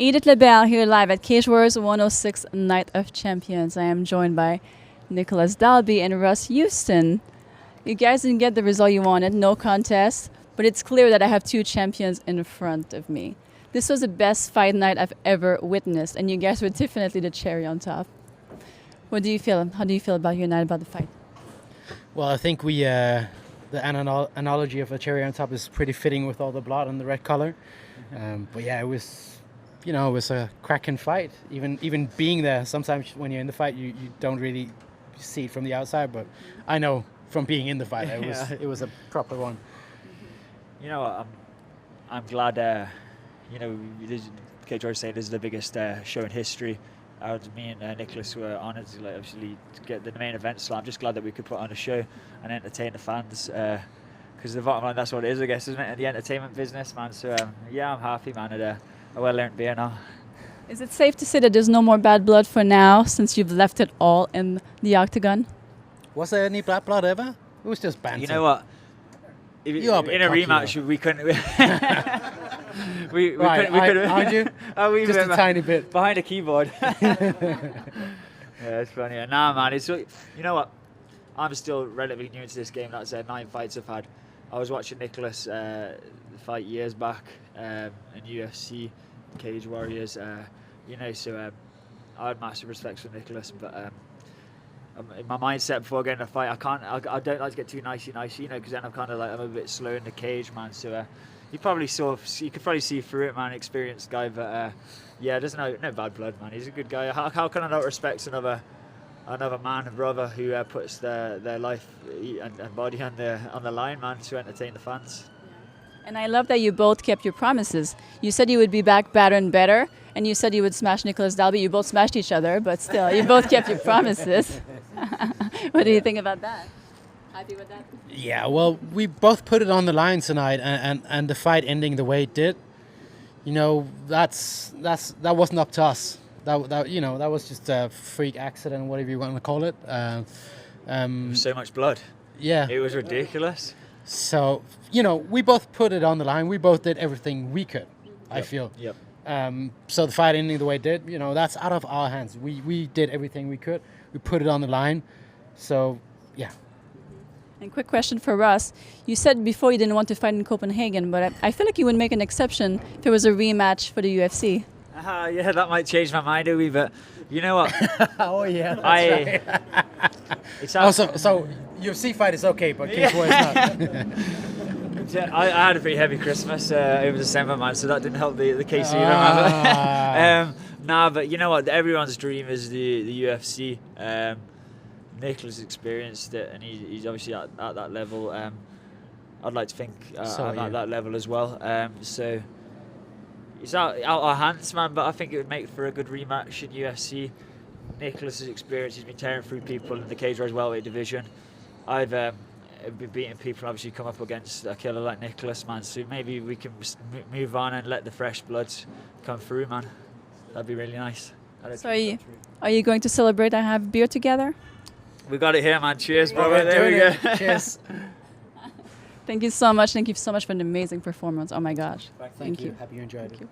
Edith Labelle here live at CW106 Night of Champions. I am joined by Nicolas Dalby and Russ Houston. You guys didn't get the result you wanted, no contest, but it's clear that I have two champions in front of me. This was the best fight night I've ever witnessed, and you guys were definitely the cherry on top. What do you feel? How do you feel about your night, about the fight? Well, I think the analogy of a cherry on top is pretty fitting with all the blood and the red color. But yeah, it was a cracking fight. Even being there, sometimes when you're in the fight, you don't really see it from the outside. But I know from being in the fight, it was a proper one. You know, I'm glad. Cage Warriors saying this is the biggest show in history. Me and Nicolas were honoured to obviously to get the main event slot. I'm just glad that we could put on a show and entertain the fans. Because the bottom line, that's what it is, I guess, isn't it? The entertainment business, man. So yeah, I'm happy, man. At a well-earned beer now. Is it safe to say that there's no more bad blood for now, since you've left it all in the octagon? Was there any bad blood ever? It was just banter. You know what? In a rematch, we couldn't. we couldn't. Aren't you? Just a tiny bit behind a keyboard. Yeah, it's funny. Nah, man. You know what? I'm still relatively new to this game. That's 9 fights I've had. I was watching Nicolas fight years back in UFC, Cage Warriors. So I had massive respect for Nicolas, but in my mindset before getting a fight, I don't like to get too nicey, because then I'm a bit slow in the cage, man. So you could probably see through it, man. Experienced guy, but yeah, there's no bad blood, man. He's a good guy. How can I not respect another man and brother who puts their life and body on the line, man, to entertain the fans? And I love that you both kept your promises. You said you would be back better and better, and you said you would smash Nicolas Dalby. You both smashed each other, but still, you both kept your promises. What do you think about that? Happy with that? Yeah, well, we both put it on the line tonight, and the fight ending the way it did, that wasn't up to us. That was just a freak accident, whatever you want to call it. So much blood. Yeah. It was ridiculous. So, we both put it on the line. We both did everything we could, I feel. Yep. So the fight ending the way it did, that's out of our hands. We did everything we could. We put it on the line. So, yeah. And quick question for Russ. You said before you didn't want to fight in Copenhagen, but I feel like you would make an exception if there was a rematch for the UFC. Yeah, that might change my mind a wee bit. You know what? Oh, yeah, that's right. So UFC fight is okay, but Cage Warriors not. I had a pretty heavy Christmas over December, man, so that didn't help the case either. But you know what? Everyone's dream is the UFC. Nicolas experienced it, and he's obviously at that level. I'd like to think I'm at that level as well. So it's out our hands, man, but I think it would make for a good rematch in UFC. Nicolas' experience, he's been tearing through people in the Cage Warriors welterweight division. I've been beating people and obviously come up against a killer like Nicolas, man, so maybe we can move on and let the fresh blood come through, man. That'd be really nice. So are you going to celebrate and have beer together? We got it here, man. Cheers, brother. Right, there we go. Cheers. Thank you so much. Thank you so much for an amazing performance. Oh my gosh. Thank you. Hope you enjoyed it.